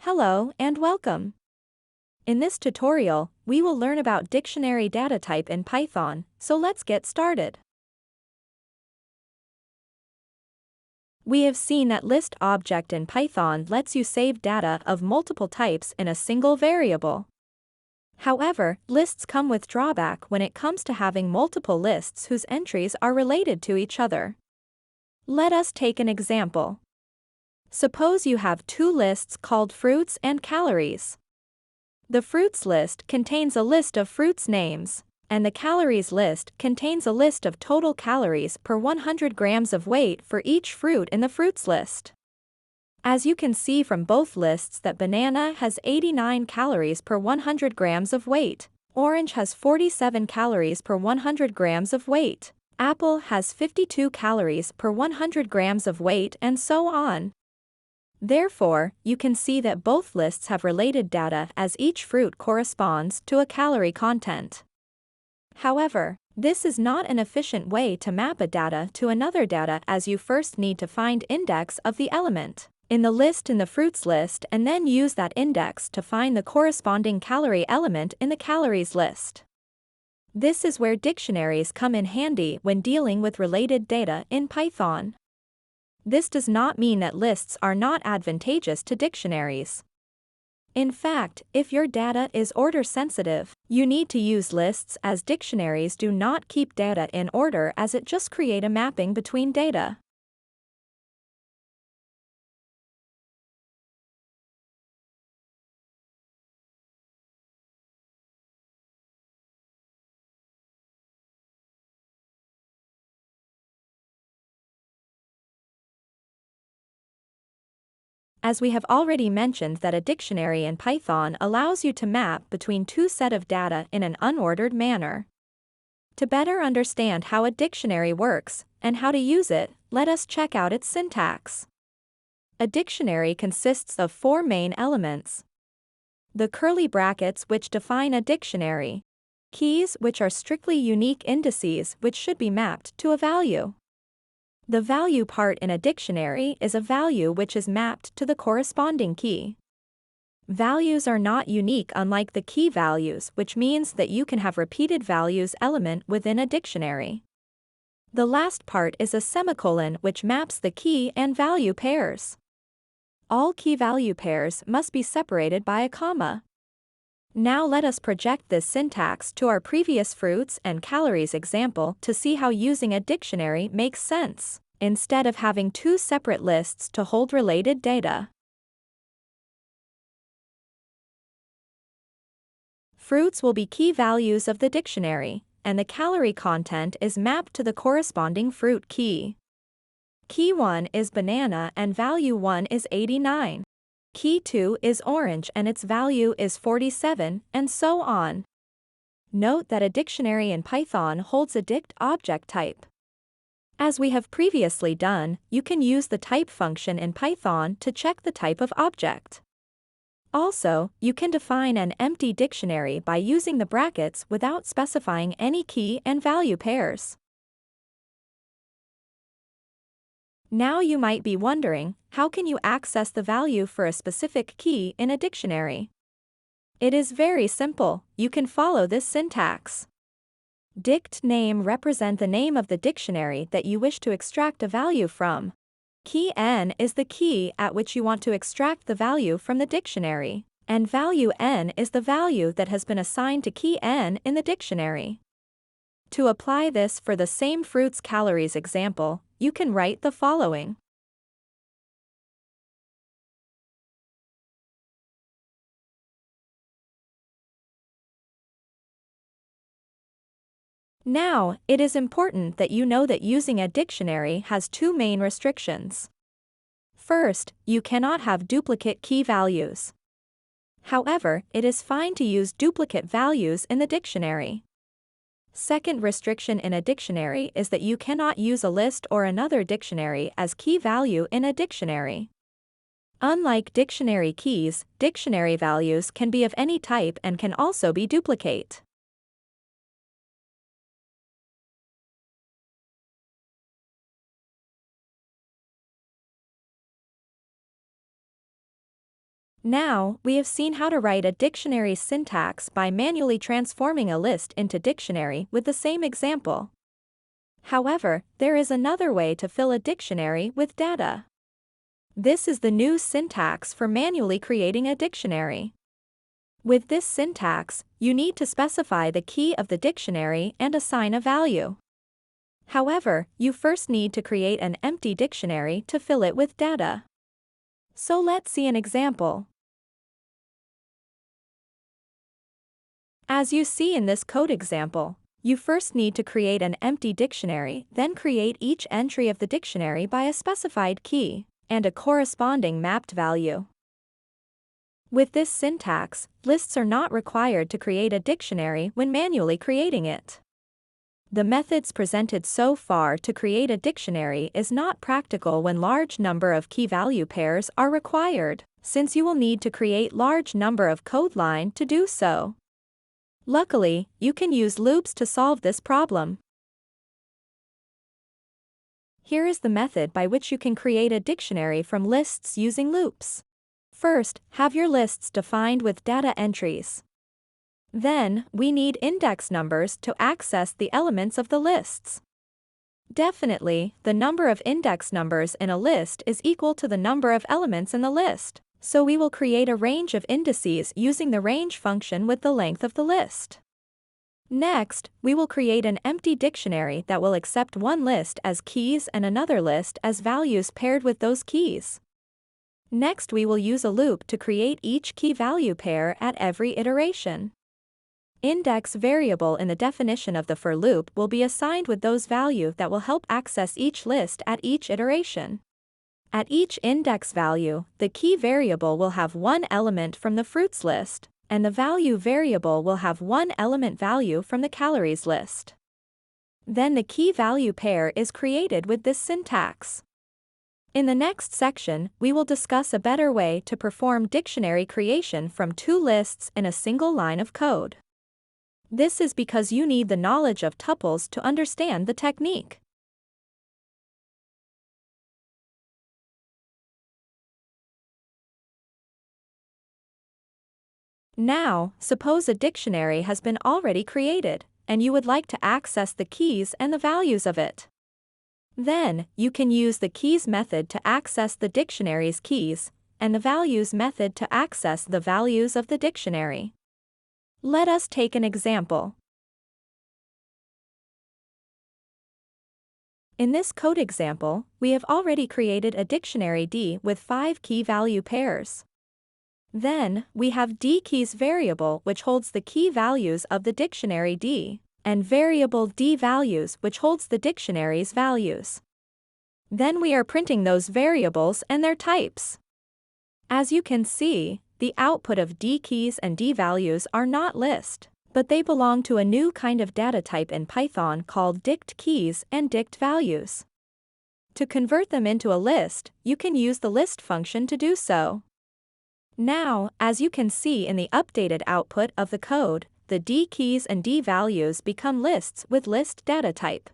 Hello and welcome. In this tutorial, we will learn about dictionary data type in Python, so let's get started. We have seen that list object in Python lets you save data of multiple types in a single variable. However, lists come with drawback when it comes to having multiple lists whose entries are related to each other. Let us take an example. Suppose you have two lists called fruits and calories. The fruits list contains a list of fruits names, and the calories list contains a list of total calories per 100 grams of weight for each fruit in the fruits list. As you can see from both lists that banana has 89 calories per 100 grams of weight, orange has 47 calories per 100 grams of weight, apple has 52 calories per 100 grams of weight, and so on. Therefore, you can see that both lists have related data as each fruit corresponds to a calorie content. However, this is not an efficient way to map a data to another data, as you first need to find index of the element in the list in the fruits list and then use that index to find the corresponding calorie element in the calories list. This is where dictionaries come in handy when dealing with related data in Python. This does not mean that lists are not advantageous to dictionaries. In fact, if your data is order sensitive, you need to use lists, as dictionaries do not keep data in order, as it just creates a mapping between data. As we have already mentioned, that a dictionary in Python allows you to map between two sets of data in an unordered manner. To better understand how a dictionary works and how to use it, let us check out its syntax. A dictionary consists of four main elements: the curly brackets, which define a dictionary; keys, which are strictly unique indices which should be mapped to a value. The value part in a dictionary is a value which is mapped to the corresponding key. Values are not unique, unlike the key values, which means that you can have repeated values element within a dictionary. The last part is a semicolon, which maps the key and value pairs. All key-value pairs must be separated by a comma. Now let us project this syntax to our previous fruits and calories example to see how using a dictionary makes sense, instead of having two separate lists to hold related data. Fruits will be key values of the dictionary, and the calorie content is mapped to the corresponding fruit key. Key 1 is banana and value 1 is 89. Key 2 is orange and its value is 47, and so on. Note that a dictionary in Python holds a dict object type. As we have previously done, you can use the type function in Python to check the type of object. Also, you can define an empty dictionary by using the brackets without specifying any key and value pairs. Now you might be wondering, how can you access the value for a specific key in a dictionary? It is very simple. You can follow this syntax. Dict name represent the name of the dictionary that you wish to extract a value from. Key n is the key at which you want to extract the value from the dictionary, and value n is the value that has been assigned to key n in the dictionary. To apply this for the same fruits calories example, you can write the following. Now, it is important that you know that using a dictionary has two main restrictions. First, you cannot have duplicate key values. However, it is fine to use duplicate values in the dictionary. Second restriction in a dictionary is that you cannot use a list or another dictionary as key value in a dictionary. Unlike dictionary keys, dictionary values can be of any type and can also be duplicate. Now, we have seen how to write a dictionary syntax by manually transforming a list into dictionary with the same example. However, there is another way to fill a dictionary with data. This is the new syntax for manually creating a dictionary. With this syntax, you need to specify the key of the dictionary and assign a value. However, you first need to create an empty dictionary to fill it with data. So let's see an example. As you see in this code example, you first need to create an empty dictionary, then create each entry of the dictionary by a specified key and a corresponding mapped value. With this syntax, lists are not required to create a dictionary when manually creating it. The methods presented so far to create a dictionary is not practical when large number of key-value pairs are required, since you will need to create large number of code line to do so. Luckily, you can use loops to solve this problem. Here is the method by which you can create a dictionary from lists using loops. First, have your lists defined with data entries. Then, we need index numbers to access the elements of the lists. Definitely, the number of index numbers in a list is equal to the number of elements in the list, so we will create a range of indices using the range function with the length of the list. Next, we will create an empty dictionary that will accept one list as keys and another list as values paired with those keys. Next, we will use a loop to create each key-value pair at every iteration. Index variable in the definition of the for loop will be assigned with those values that will help access each list at each iteration. At each index value, the key variable will have one element from the fruits list, and the value variable will have one element value from the calories list. Then the key-value pair is created with this syntax. In the next section, we will discuss a better way to perform dictionary creation from two lists in a single line of code. This is because you need the knowledge of tuples to understand the technique. Now, suppose a dictionary has been already created, and you would like to access the keys and the values of it. Then, you can use the keys method to access the dictionary's keys, and the values method to access the values of the dictionary. Let us take an example. In this code example, we have already created a dictionary D with 5 key-value pairs. Then, we have dKeys variable which holds the key values of the dictionary D, and variable dValues which holds the dictionary's values. Then we are printing those variables and their types. As you can see, the output of dKeys and dValues are not list, but they belong to a new kind of data type in Python called dictKeys and dictValues. To convert them into a list, you can use the list function to do so. Now, as you can see in the updated output of the code, the dKeys and dValues become lists with list data type.